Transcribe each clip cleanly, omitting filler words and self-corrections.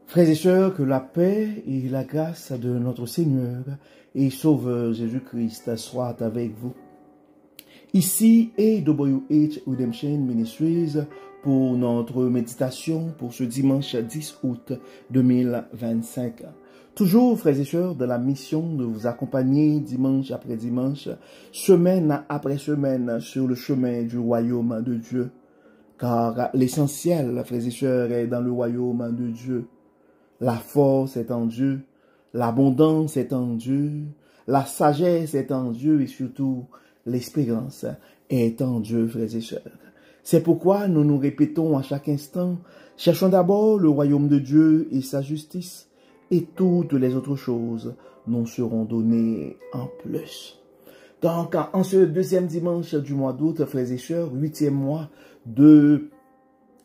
Frères et sœurs, que la paix et la grâce de notre Seigneur et Sauveur Jésus-Christ soient avec vous. Ici AWH Redemption Ministries pour notre méditation pour ce dimanche 10 août 2025. Toujours, frères et sœurs, de la mission de vous accompagner dimanche après dimanche, semaine après semaine sur le chemin du royaume de Dieu. Car l'essentiel, frères et sœurs, est dans le royaume de Dieu. La force est en Dieu, l'abondance est en Dieu, la sagesse est en Dieu et surtout l'espérance est en Dieu, frères et sœurs. C'est pourquoi nous nous répétons à chaque instant, cherchons d'abord le royaume de Dieu et sa justice, et toutes les autres choses nous seront données en plus. Donc, en ce deuxième dimanche du mois d'août, frères et sœurs, 8e mois de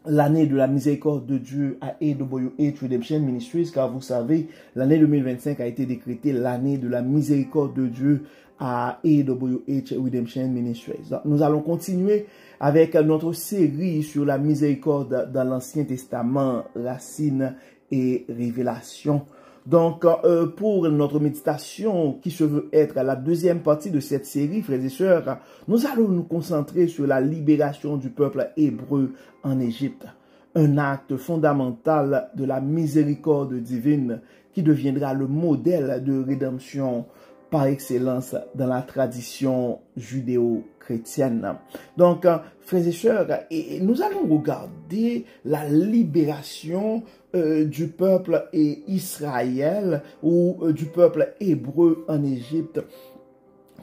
l'année de la miséricorde de Dieu à AWH Redemption Ministries, car vous savez, l'année 2025 a été décrétée l'année de la miséricorde de Dieu à AWH Redemption Ministries. Donc, nous allons continuer avec notre série sur la miséricorde dans l'Ancien Testament, racines et révélations. Donc, pour notre méditation qui se veut être la deuxième partie de cette série, frères et sœurs, nous allons nous concentrer sur la libération du peuple hébreu en Égypte. Un acte fondamental de la miséricorde divine qui deviendra le modèle de rédemption par excellence dans la tradition judéo-chrétienne. Donc, frères et sœurs, nous allons regarder la libération du peuple Israël ou du peuple hébreu en Égypte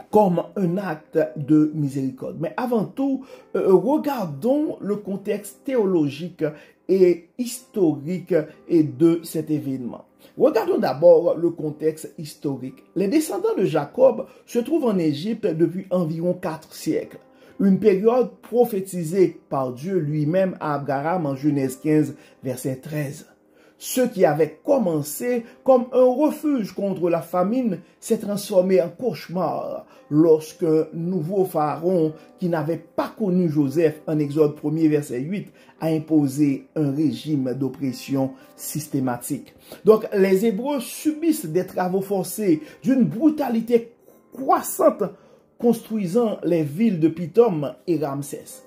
comme un acte de miséricorde. Mais avant tout, regardons le contexte théologique et historique de cet événement. Regardons d'abord le contexte historique. Les descendants de Jacob se trouvent en Égypte depuis environ 4 siècles. Une période prophétisée par Dieu lui-même à Abraham en Genèse 15, verset 13. Ce qui avait commencé comme un refuge contre la famine s'est transformé en cauchemar lorsque nouveau pharaon qui n'avait pas connu Joseph en Exode 1er verset 8 a imposé un régime d'oppression systématique. Donc les Hébreux subissent des travaux forcés d'une brutalité croissante construisant les villes de Pithom et Ramsès.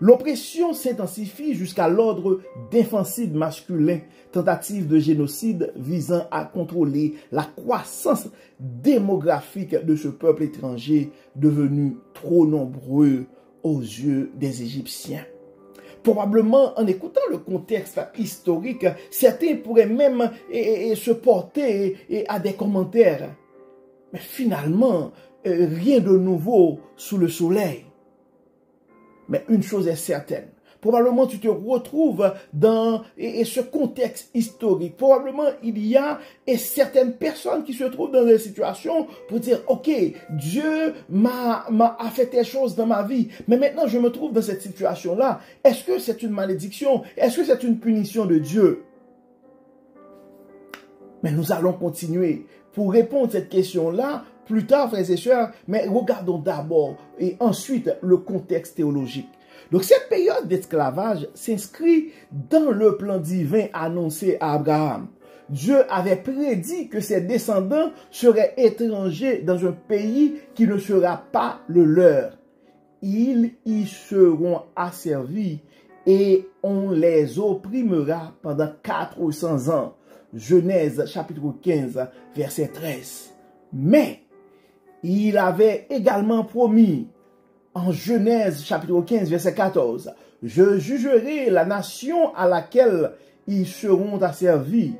L'oppression s'intensifie jusqu'à l'ordre d'infanticide masculin, tentative de génocide visant à contrôler la croissance démographique de ce peuple étranger devenu trop nombreux aux yeux des Égyptiens. Probablement, en écoutant le contexte historique, certains pourraient même se porter à des commentaires. Mais finalement, rien de nouveau sous le soleil. Mais une chose est certaine, probablement tu te retrouves dans ce contexte historique. Probablement il y a certaines personnes qui se trouvent dans des situations pour dire, ok, Dieu a fait telle chose dans ma vie, mais maintenant je me trouve dans cette situation-là. Est-ce que c'est une malédiction? Est-ce que c'est une punition de Dieu? Mais nous allons continuer pour répondre à cette question-là plus tard, frères et sœurs, mais regardons d'abord et ensuite le contexte théologique. Donc cette période d'esclavage s'inscrit dans le plan divin annoncé à Abraham. Dieu avait prédit que ses descendants seraient étrangers dans un pays qui ne sera pas le leur. Ils y seront asservis et on les opprimera pendant 400 ans. Genèse chapitre 15, verset 13. Mais il avait également promis en Genèse chapitre 15 verset 14, « Je jugerai la nation à laquelle ils seront asservis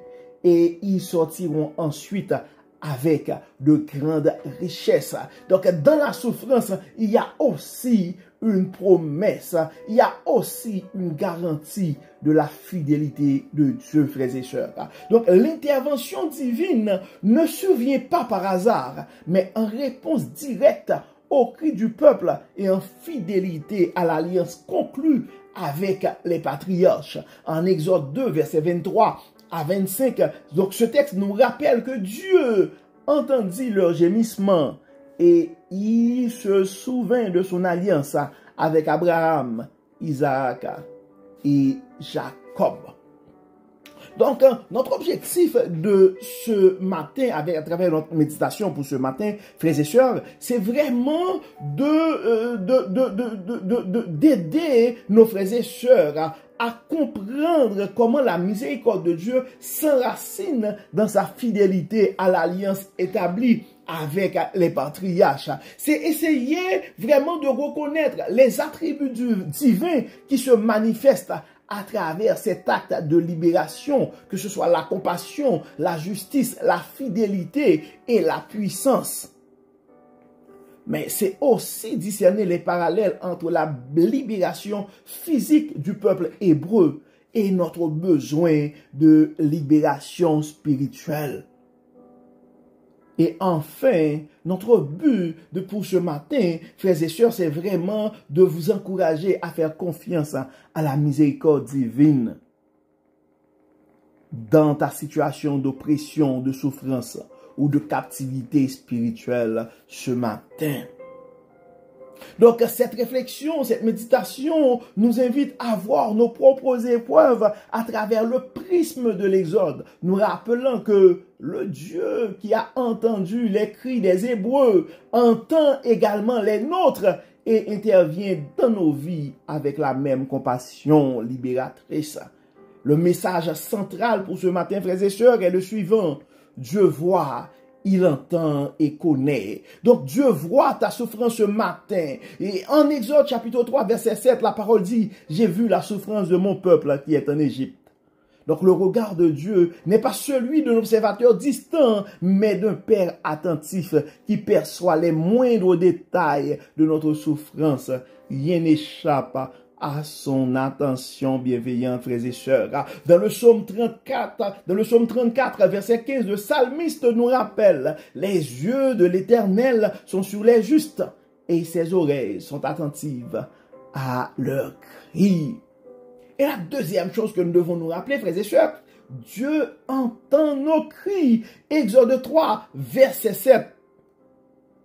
et ils sortiront ensuite avec de grandes richesses. » Donc dans la souffrance, il y a aussi une promesse, il y a aussi une garantie de la fidélité de Dieu, frères et sœurs. Donc l'intervention divine ne survient pas par hasard, mais en réponse directe au cri du peuple et en fidélité à l'alliance conclue avec les patriarches. En Exode 2, verset 23 à 25, donc ce texte nous rappelle que Dieu entendit leur gémissement et il se souvint de son alliance avec Abraham, Isaac et Jacob. Donc, notre objectif de ce matin, à travers notre méditation pour ce matin, frères et sœurs, c'est vraiment d'aider nos frères et sœurs à comprendre comment la miséricorde de Dieu s'enracine dans sa fidélité à l'alliance établie avec les patriarches. C'est essayer vraiment de reconnaître les attributs divins qui se manifestent à travers cet acte de libération, que ce soit la compassion, la justice, la fidélité et la puissance. Mais c'est aussi discerner les parallèles entre la libération physique du peuple hébreu et notre besoin de libération spirituelle. Et enfin, notre but pour ce matin, frères et sœurs, c'est vraiment de vous encourager à faire confiance à la miséricorde divine dans ta situation d'oppression, de souffrance ou de captivité spirituelle ce matin. Donc, cette réflexion, cette méditation nous invite à voir nos propres épreuves à travers le prisme de l'Exode, nous rappelant que le Dieu qui a entendu les cris des Hébreux entend également les nôtres et intervient dans nos vies avec la même compassion libératrice. Le message central pour ce matin, frères et sœurs, est le suivant. Dieu voit, il entend et connaît. Donc Dieu voit ta souffrance ce matin. Et en Exode chapitre 3, verset 7, la parole dit, « J'ai vu la souffrance de mon peuple qui est en Égypte. » Donc le regard de Dieu n'est pas celui d'un observateur distant, mais d'un Père attentif qui perçoit les moindres détails de notre souffrance. Rien n'échappe à son attention bienveillante, frères et sœurs. Dans le psaume 34, verset 15, le psalmiste nous rappelle, « Les yeux de l'Éternel sont sur les justes, et ses oreilles sont attentives à leurs cris. » Et la deuxième chose que nous devons nous rappeler, frères et sœurs, Dieu entend nos cris. Exode 3, verset 7.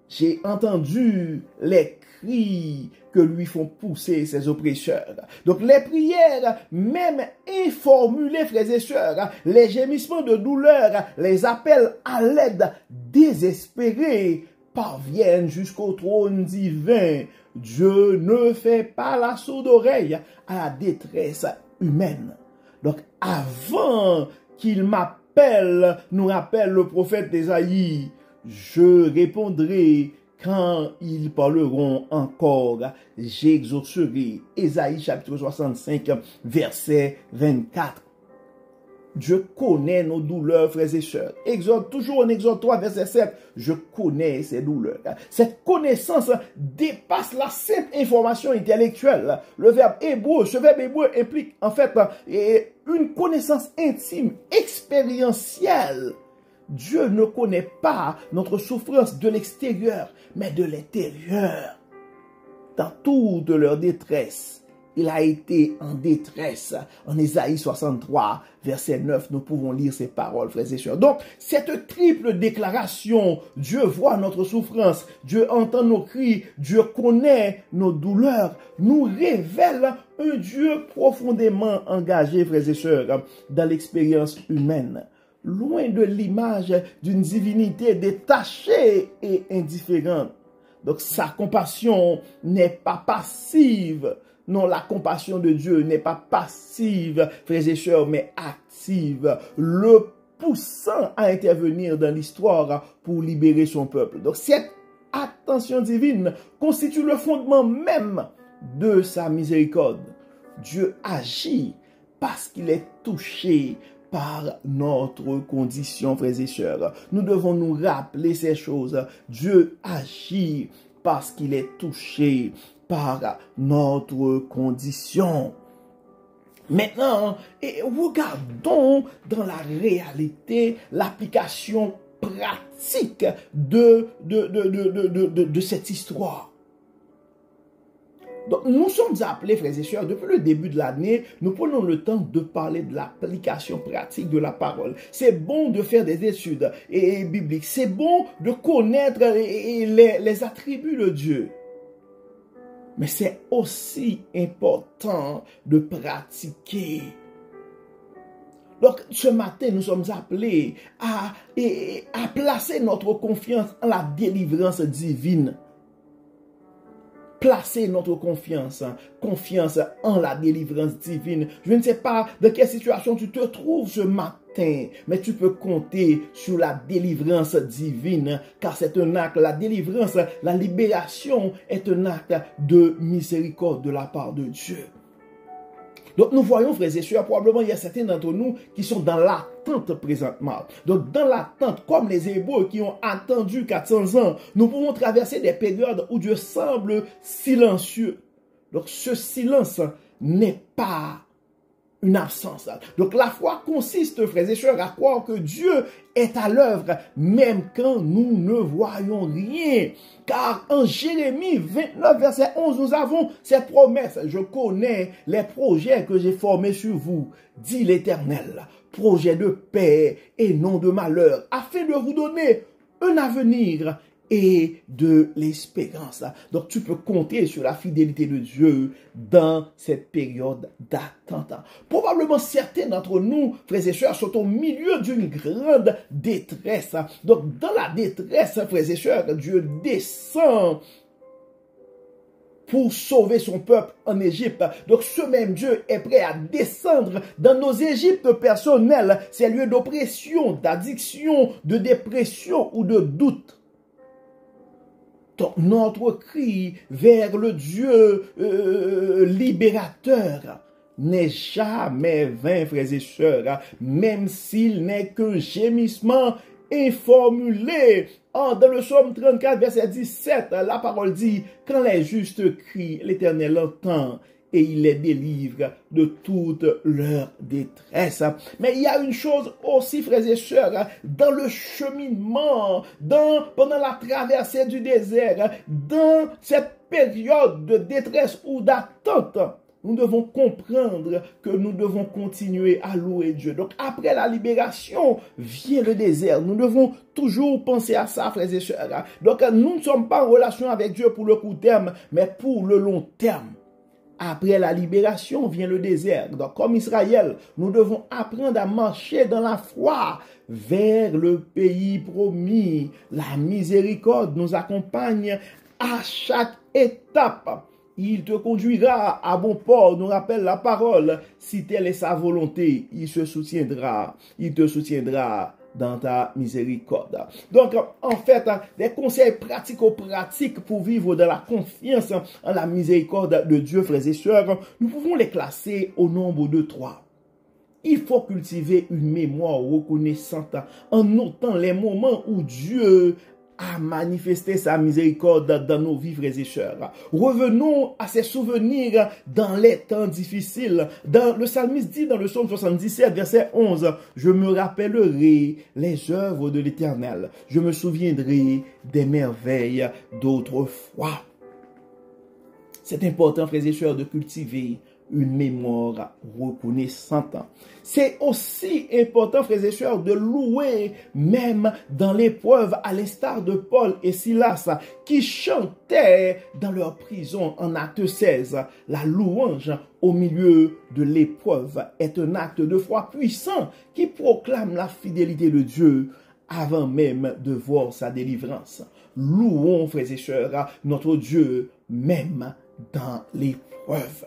J'ai entendu les cris que lui font pousser ses oppresseurs. Donc les prières, même informulées, frères et sœurs, les gémissements de douleur, les appels à l'aide désespérés parviennent jusqu'au trône divin. Dieu ne fait pas la sourde oreille à la détresse humaine. Donc avant qu'il m'appelle, nous rappelle le prophète Ésaïe, je répondrai quand ils parleront encore, j'exaucerai. Ésaïe chapitre 65, verset 24. Dieu connaît nos douleurs, frères et sœurs. Toujours en Exode 3, verset 7, je connais ces douleurs. Cette connaissance dépasse la simple information intellectuelle. Le verbe hébreu, ce verbe hébreu implique en fait une connaissance intime, expérientielle. Dieu ne connaît pas notre souffrance de l'extérieur, mais de l'intérieur. Dans toute leur détresse, il a été en détresse. En Ésaïe 63, verset 9, nous pouvons lire ces paroles, frères et sœurs. Donc, cette triple déclaration, Dieu voit notre souffrance, Dieu entend nos cris, Dieu connaît nos douleurs, nous révèle un Dieu profondément engagé, frères et sœurs, dans l'expérience humaine. Loin de l'image d'une divinité détachée et indifférente. Donc, sa compassion n'est pas passive. Non, la compassion de Dieu n'est pas passive, frères et sœurs, mais active, le poussant à intervenir dans l'histoire pour libérer son peuple. Donc, cette attention divine constitue le fondement même de sa miséricorde. Dieu agit parce qu'il est touché par notre condition, frères et sœurs. Nous devons nous rappeler ces choses. Dieu agit parce qu'il est touché par notre condition. Maintenant, regardons dans la réalité l'application pratique de cette histoire. Donc, nous sommes appelés, frères et sœurs, depuis le début de l'année, nous prenons le temps de parler de l'application pratique de la parole. C'est bon de faire des études bibliques. C'est bon de connaître les attributs de Dieu. Mais c'est aussi important de pratiquer. Donc, ce matin, nous sommes appelés à placer notre confiance en la délivrance divine. Placer notre confiance en la délivrance divine. Je ne sais pas dans quelle situation tu te trouves ce matin, mais tu peux compter sur la délivrance divine, car c'est un acte, la délivrance, la libération est un acte de miséricorde de la part de Dieu. Donc nous voyons, frères et sœurs, probablement il y a certains d'entre nous qui sont dans l'attente présentement. Donc dans l'attente, comme les Hébreux qui ont attendu 400 ans, nous pouvons traverser des périodes où Dieu semble silencieux. Donc ce silence n'est pas une absence. Donc la foi consiste, frères et sœurs, à croire que Dieu est à l'œuvre, même quand nous ne voyons rien. Car en Jérémie 29, verset 11, nous avons cette promesse. Je connais les projets que j'ai formés sur vous, dit l'Éternel. Projets de paix et non de malheur, afin de vous donner un avenir et de l'espérance. Donc tu peux compter sur la fidélité de Dieu dans cette période d'attente. Probablement certains d'entre nous, frères et sœurs, sont au milieu d'une grande détresse. Donc dans la détresse, frères et sœurs, Dieu descend pour sauver son peuple en Égypte. Donc ce même Dieu est prêt à descendre dans nos Égyptes personnelles, ces lieux d'oppression, d'addiction, de dépression ou de doute. Donc, notre cri vers le Dieu libérateur n'est jamais vain, frères et sœurs, même s'il n'est qu'un gémissement informulé. Dans le psaume 34, verset 17, la parole dit, « Quand les justes crient, l'Éternel entend, et il les délivre de toute leur détresse. » Mais il y a une chose aussi, frères et sœurs, dans le cheminement, pendant la traversée du désert, dans cette période de détresse ou d'attente, nous devons comprendre que nous devons continuer à louer Dieu. Donc après la libération, vient le désert. Nous devons toujours penser à ça, frères et sœurs. Donc nous ne sommes pas en relation avec Dieu pour le court terme, mais pour le long terme. Après la libération vient le désert. Donc, comme Israël, nous devons apprendre à marcher dans la foi vers le pays promis. La miséricorde nous accompagne à chaque étape. Il te conduira à bon port, nous rappelle la parole. Si telle est sa volonté, il te soutiendra dans ta miséricorde. Donc, en fait, des conseils pratico-pratiques pour vivre dans la confiance en la miséricorde de Dieu, frères et sœurs, nous pouvons les classer au nombre de 3. Il faut cultiver une mémoire reconnaissante en notant les moments où Dieu a manifesté sa miséricorde dans nos vies, frères et sœurs. Revenons à ces souvenirs dans les temps difficiles. Le psalmiste dit dans le psaume 77, verset 11, « Je me rappellerai les œuvres de l'Éternel. Je me souviendrai des merveilles d'autrefois. » C'est important, frères et sœurs, de cultiver une mémoire reconnaissante. C'est aussi important, frères et sœurs, de louer même dans l'épreuve, à l'instar de Paul et Silas qui chantaient dans leur prison en acte 16. La louange au milieu de l'épreuve est un acte de foi puissant qui proclame la fidélité de Dieu avant même de voir sa délivrance. Louons, frères et sœurs, notre Dieu même dans l'épreuve.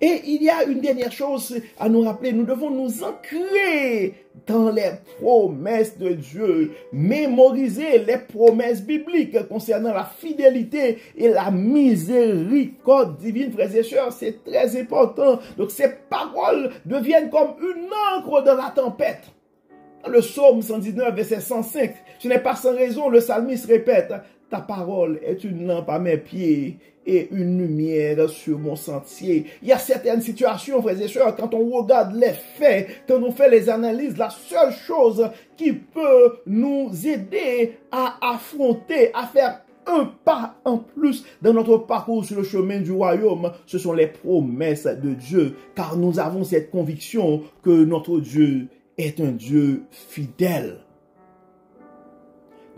Et il y a une dernière chose à nous rappeler, nous devons nous ancrer dans les promesses de Dieu, mémoriser les promesses bibliques concernant la fidélité et la miséricorde divine, frères et sœurs, c'est très important. Donc ces paroles deviennent comme une encre dans la tempête. Dans le psaume 119, verset 105, ce n'est pas sans raison, le psalmiste répète, « Ta parole est une lampe à mes pieds et une lumière sur mon sentier. » Il y a certaines situations, frères et sœurs, quand on regarde les faits, quand on fait les analyses, la seule chose qui peut nous aider à affronter, à faire un pas en plus dans notre parcours sur le chemin du royaume, ce sont les promesses de Dieu, car nous avons cette conviction que notre Dieu est un Dieu fidèle.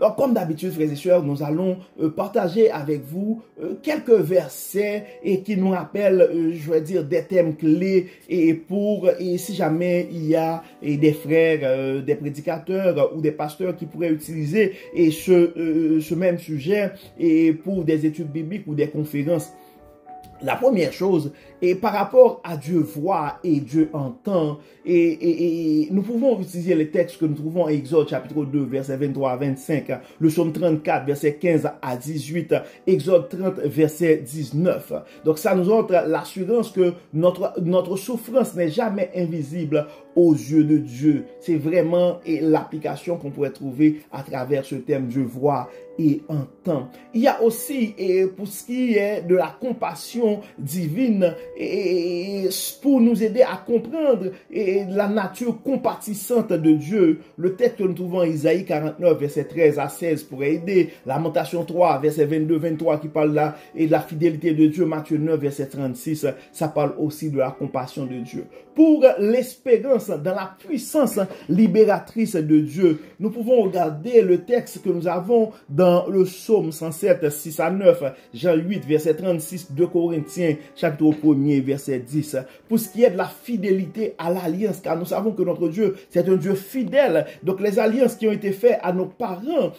Donc, comme d'habitude, frères et sœurs, nous allons partager avec vous quelques versets et qui nous rappellent, je vais dire, des thèmes clés et si jamais il y a des frères, des prédicateurs ou des pasteurs qui pourraient utiliser ce même sujet et pour des études bibliques ou des conférences. La première chose, et par rapport à Dieu voit et Dieu entend, et nous pouvons utiliser les textes que nous trouvons en Exode chapitre 2, verset 23 à 25, le psaume 34, verset 15 à 18, Exode 30, verset 19. Donc ça nous montre l'assurance que notre souffrance n'est jamais invisible aux yeux de Dieu. C'est vraiment l'application qu'on pourrait trouver à travers ce thème Dieu voit et entend. Il y a aussi, pour ce qui est de la compassion divine, et pour nous aider à comprendre la nature compatissante de Dieu, le texte que nous trouvons en Isaïe 49, verset 13 à 16 pourrait aider. Lamentation 3, verset 22-23 qui parle là et de la fidélité de Dieu. Matthieu 9, verset 36, ça parle aussi de la compassion de Dieu. Pour l'espérance dans la puissance libératrice de Dieu, nous pouvons regarder le texte que nous avons dans le psaume 107, 6 à 9, Jean 8, verset 36, 2 Corinthiens, chapitre 1er, verset 10. Pour ce qui est de la fidélité à l'alliance, car nous savons que notre Dieu, c'est un Dieu fidèle. Donc les alliances qui ont été faites à nos parents,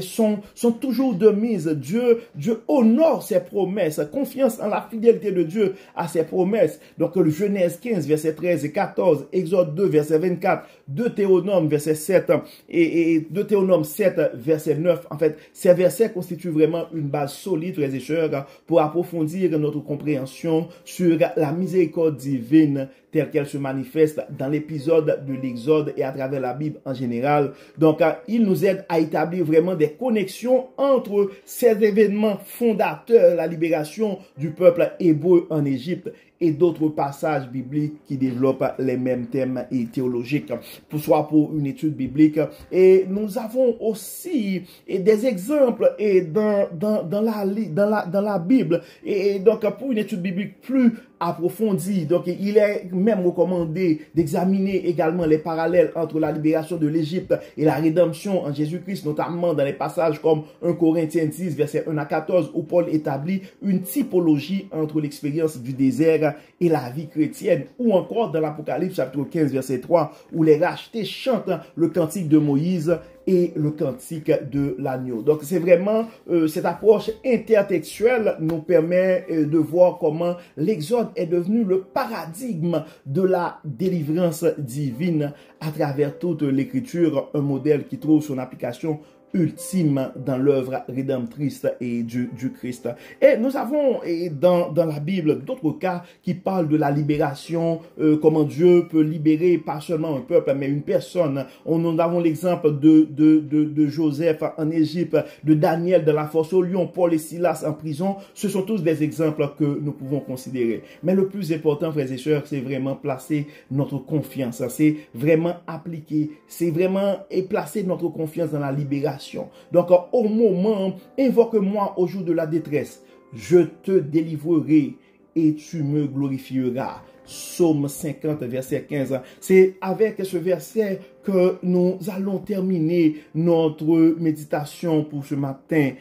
sont toujours de mise. Dieu honore ses promesses. Confiance en la fidélité de Dieu à ses promesses. Donc le Genèse 15, verset 13 et 14, Exode 2, verset 24, Deutéronome, verset 7 et Deutéronome 7, verset 9. En fait, ces versets constituent vraiment une base solide, frères et sœurs, pour approfondir notre compréhension sur la miséricorde divine telle qu'elle se manifeste dans l'épisode de l'Exode et à travers la Bible en général. Donc, il nous aide à établir vraiment des connexions entre ces événements fondateurs, la libération du peuple hébreu en Égypte, et d'autres passages bibliques qui développent les mêmes thèmes et théologiques, soit pour une étude biblique. Et nous avons aussi des exemples dans la Bible. Et donc, pour une étude biblique plus approfondie, donc il est même recommandé d'examiner également les parallèles entre la libération de l'Égypte et la rédemption en Jésus-Christ, notamment dans les passages comme 1 Corinthiens 10, verset 1 à 14, où Paul établit une typologie entre l'expérience du désert et la vie chrétienne, ou encore dans l'Apocalypse chapitre 15, verset 3, où les rachetés chantent le cantique de Moïse et le cantique de l'agneau. Donc c'est vraiment cette approche intertextuelle nous permet de voir comment l'Exode est devenu le paradigme de la délivrance divine à travers toute l'Écriture, un modèle qui trouve son application ultime dans l'œuvre rédemptrice et du Christ. Et nous avons dans la Bible d'autres cas qui parlent de la libération, comment Dieu peut libérer pas seulement un peuple, mais une personne. Nous avons l'exemple de Joseph en Égypte, de Daniel dans la fosse au lion, Paul et Silas en prison. Ce sont tous des exemples que nous pouvons considérer. Mais le plus important, frères et sœurs, c'est vraiment placer notre confiance. C'est vraiment appliquer, c'est vraiment placer notre confiance dans la libération. Donc, au moment, invoque-moi au jour de la détresse, je te délivrerai et tu me glorifieras. Psaume 50, verset 15. C'est avec ce verset que nous allons terminer notre méditation pour ce matin.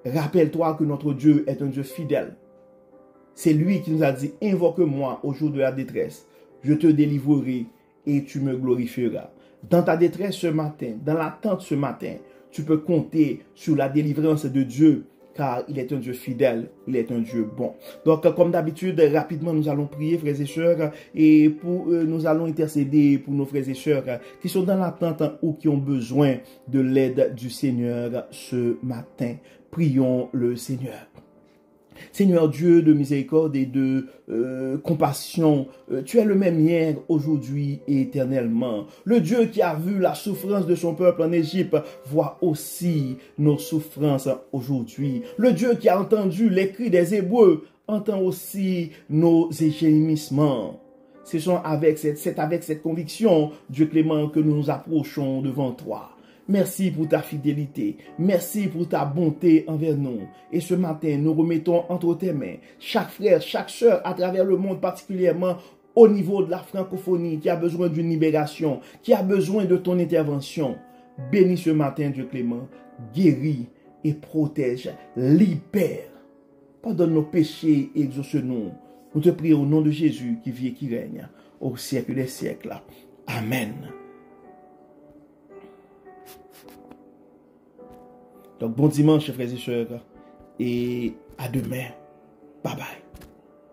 Rappelle-toi que notre Dieu est un Dieu fidèle. C'est lui qui nous a dit, invoque-moi au jour de la détresse, je te délivrerai et tu me glorifieras. Dans ta détresse ce matin, dans l'attente ce matin, tu peux compter sur la délivrance de Dieu, car il est un Dieu fidèle, il est un Dieu bon. Donc, comme d'habitude, rapidement, nous allons prier, frères et sœurs, et nous allons intercéder pour nos frères et sœurs qui sont dans l'attente ou qui ont besoin de l'aide du Seigneur ce matin. Prions le Seigneur. Seigneur Dieu de miséricorde et de compassion, tu es le même hier, aujourd'hui et éternellement. Le Dieu qui a vu la souffrance de son peuple en Égypte voit aussi nos souffrances aujourd'hui. Le Dieu qui a entendu les cris des Hébreux entend aussi nos gémissements. Ce sont avec cette conviction, Dieu clément, que nous nous approchons devant toi. Merci pour ta fidélité. Merci pour ta bonté envers nous. Et ce matin, nous remettons entre tes mains chaque frère, chaque sœur à travers le monde, particulièrement au niveau de la francophonie, qui a besoin d'une libération, qui a besoin de ton intervention. Bénis ce matin, Dieu clément, guéris et protège, libère. Pardonne nos péchés et exauce-nous. Nous te prions au nom de Jésus qui vit et qui règne au siècle des siècles. Amen. Donc bon dimanche, frères et sœurs, et à demain. Bye bye.